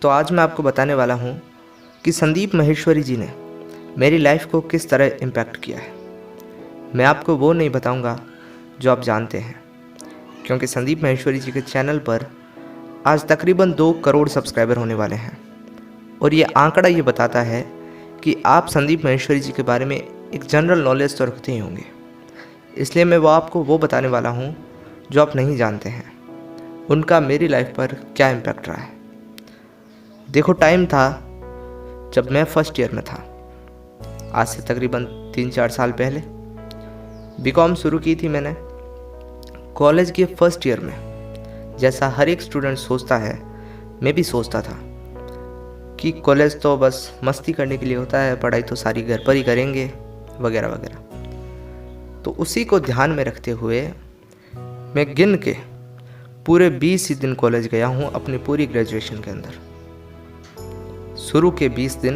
तो आज मैं आपको बताने वाला हूँ कि संदीप माहेश्वरी जी ने मेरी लाइफ को किस तरह इम्पैक्ट किया है। मैं आपको वो नहीं बताऊँगा जो आप जानते हैं, क्योंकि संदीप माहेश्वरी जी के चैनल पर आज तकरीबन 2 करोड़ सब्सक्राइबर होने वाले हैं और ये आंकड़ा ये बताता है कि आप संदीप माहेश्वरी जी के बारे में एक जनरल नॉलेज तो रखते ही होंगे। इसलिए मैं आपको वो बताने वाला हूँ जो आप नहीं जानते हैं, उनका मेरी लाइफ पर क्या इम्पैक्ट रहा है। देखो, टाइम था जब मैं फर्स्ट ईयर में था, आज से तकरीबन 3-4 साल पहले। बीकॉम शुरू की थी मैंने। कॉलेज के फर्स्ट ईयर में जैसा हर एक स्टूडेंट सोचता है, मैं भी सोचता था कि कॉलेज तो बस मस्ती करने के लिए होता है, पढ़ाई तो सारी घर पर ही करेंगे वगैरह वगैरह। तो उसी को ध्यान में रखते हुए मैं गिन के पूरे 20 ही दिन कॉलेज गया हूँ अपनी पूरी ग्रेजुएशन के अंदर। शुरू के 20 दिन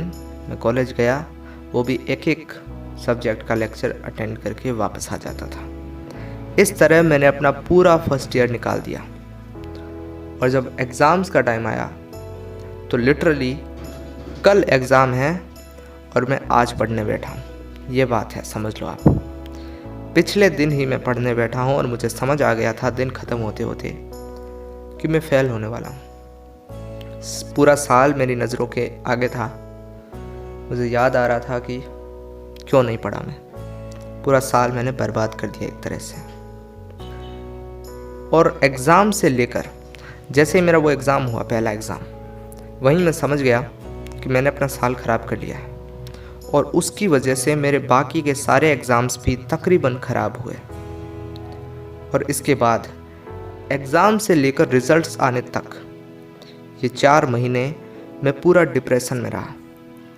मैं कॉलेज गया, वो भी एक एक सब्जेक्ट का लेक्चर अटेंड करके वापस आ जाता था। इस तरह मैंने अपना पूरा फर्स्ट ईयर निकाल दिया। और जब एग्ज़ाम्स का टाइम आया तो लिटरली कल एग्ज़ाम है और मैं आज पढ़ने बैठा हूँ। ये बात है, समझ लो आप। पिछले दिन ही मैं पढ़ने बैठा हूँ और मुझे समझ आ गया था दिन ख़त्म होते होते कि मैं फ़ेल होने वाला हूँ। पूरा साल मेरी नज़रों के आगे था। मुझे याद आ रहा था कि क्यों नहीं पढ़ा मैं। पूरा साल मैंने बर्बाद कर दिया एक तरह से। और एग्ज़ाम से लेकर जैसे ही मेरा वो एग्ज़ाम हुआ, पहला एग्ज़ाम, वहीं मैं समझ गया कि मैंने अपना साल ख़राब कर लिया है और उसकी वजह से मेरे बाकी के सारे एग्ज़ाम्स भी तकरीबन ख़राब हुए। और इसके बाद एग्ज़ाम से लेकर रिज़ल्ट्स आने तक ये 4 महीने मैं पूरा डिप्रेशन में रहा,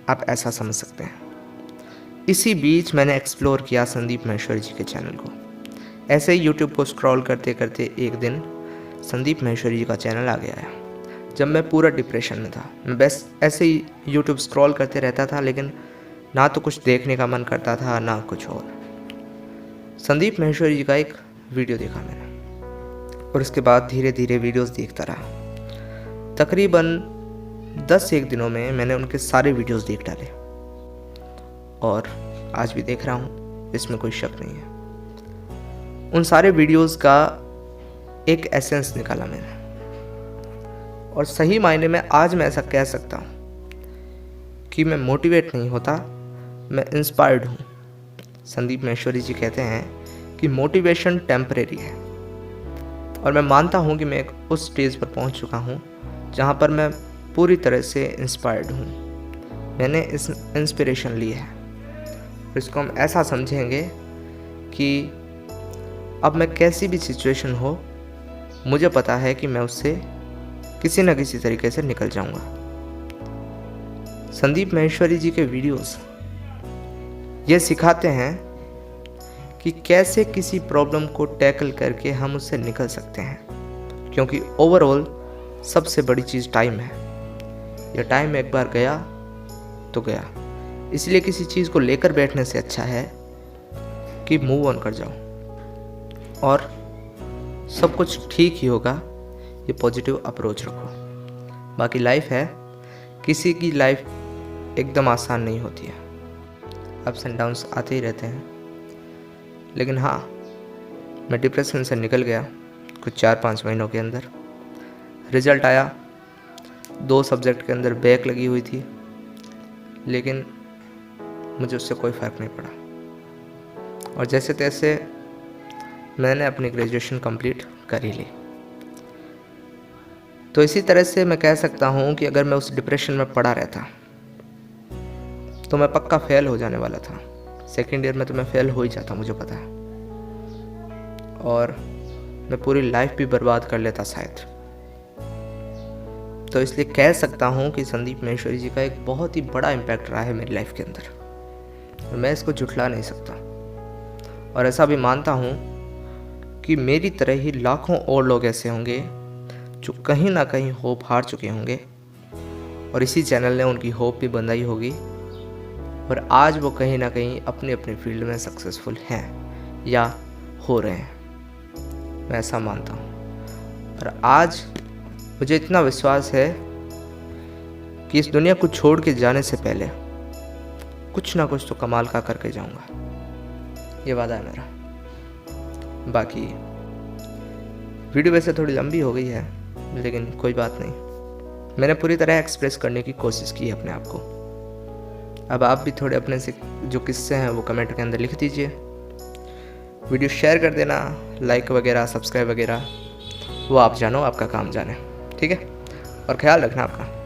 आप ऐसा समझ सकते हैं। इसी बीच मैंने एक्सप्लोर किया संदीप माहेश्वरी जी के चैनल को। ऐसे ही यूट्यूब को स्क्रॉल करते करते एक दिन संदीप माहेश्वरी जी का चैनल आ गया है। जब मैं पूरा डिप्रेशन में था, मैं बस ऐसे ही यूट्यूब स्क्रॉल करते रहता था, लेकिन ना तो कुछ देखने का मन करता था ना कुछ और। संदीप माहेश्वरी जी का एक वीडियो देखा मैंने और उसके बाद धीरे धीरे वीडियोस देखता रहा। तकरीबन 10-1 दिनों में मैंने उनके सारे वीडियोस देख डाले और आज भी देख रहा हूँ, इसमें कोई शक नहीं है। उन सारे वीडियोस का एक एसेंस निकाला मैंने और सही मायने में आज मैं ऐसा कह सकता हूँ कि मैं मोटिवेट नहीं होता, मैं इंस्पायर्ड हूँ। संदीप माहेश्वरी जी कहते हैं कि मोटिवेशन टेम्परेरी है और मैं मानता हूँ कि मैं उस स्टेज पर पहुँच चुका हूँ जहाँ पर मैं पूरी तरह से इंस्पायर्ड हूँ। मैंने इस इंस्पिरेशन ली है और इसको हम ऐसा समझेंगे कि अब मैं कैसी भी सिचुएशन हो, मुझे पता है कि मैं उससे किसी न किसी तरीके से निकल जाऊंगा। संदीप माहेश्वरी जी के वीडियोस ये सिखाते हैं कि कैसे किसी प्रॉब्लम को टैकल करके हम उससे निकल सकते हैं, क्योंकि ओवरऑल सबसे बड़ी चीज़ टाइम है। यह टाइम एक बार गया तो गया, इसलिए किसी चीज़ को लेकर बैठने से अच्छा है कि मूव ऑन कर जाओ और सब कुछ ठीक ही होगा। ये पॉजिटिव अप्रोच रखो। बाकी लाइफ है, किसी की लाइफ एकदम आसान नहीं होती है, अप्स एंड डाउन्स आते ही रहते हैं। लेकिन हाँ, मैं डिप्रेशन से निकल गया कुछ 4-5 महीनों के अंदर। रिज़ल्ट आया, 2 सब्जेक्ट के अंदर बैक लगी हुई थी, लेकिन मुझे उससे कोई फ़र्क नहीं पड़ा और जैसे तैसे मैंने अपनी ग्रेजुएशन कंप्लीट कर ही ली। तो इसी तरह से मैं कह सकता हूँ कि अगर मैं उस डिप्रेशन में पड़ा रहता तो मैं पक्का फ़ेल हो जाने वाला था। सेकेंड ईयर में तो मैं फ़ेल हो ही जाता, मुझे पता है, और मैं पूरी लाइफ भी बर्बाद कर लेता शायद। तो इसलिए कह सकता हूँ कि संदीप माहेश्वरी जी का एक बहुत ही बड़ा इम्पैक्ट रहा है मेरी लाइफ के अंदर और मैं इसको झुठला नहीं सकता। और ऐसा भी मानता हूँ कि मेरी तरह ही लाखों और लोग ऐसे होंगे जो कहीं ना कहीं होप हार चुके होंगे और इसी चैनल ने उनकी होप भी बंधाई होगी और आज वो कहीं ना कहीं अपने अपने फील्ड में सक्सेसफुल हैं या हो रहे हैं। मैं ऐसा मानता हूँ और आज मुझे इतना विश्वास है कि इस दुनिया को छोड़ के जाने से पहले कुछ ना कुछ तो कमाल का करके जाऊंगा, ये वादा है मेरा। बाकी वीडियो वैसे थोड़ी लंबी हो गई है, लेकिन कोई बात नहीं, मैंने पूरी तरह एक्सप्रेस करने की कोशिश की है अपने आप को। अब आप भी थोड़े अपने से जो किस्से हैं वो कमेंट के अंदर लिख दीजिए, वीडियो शेयर कर देना, लाइक वगैरह सब्सक्राइब वगैरह वो आप जानो, आपका काम जाने, ठीक है। और ख्याल रखना अपना।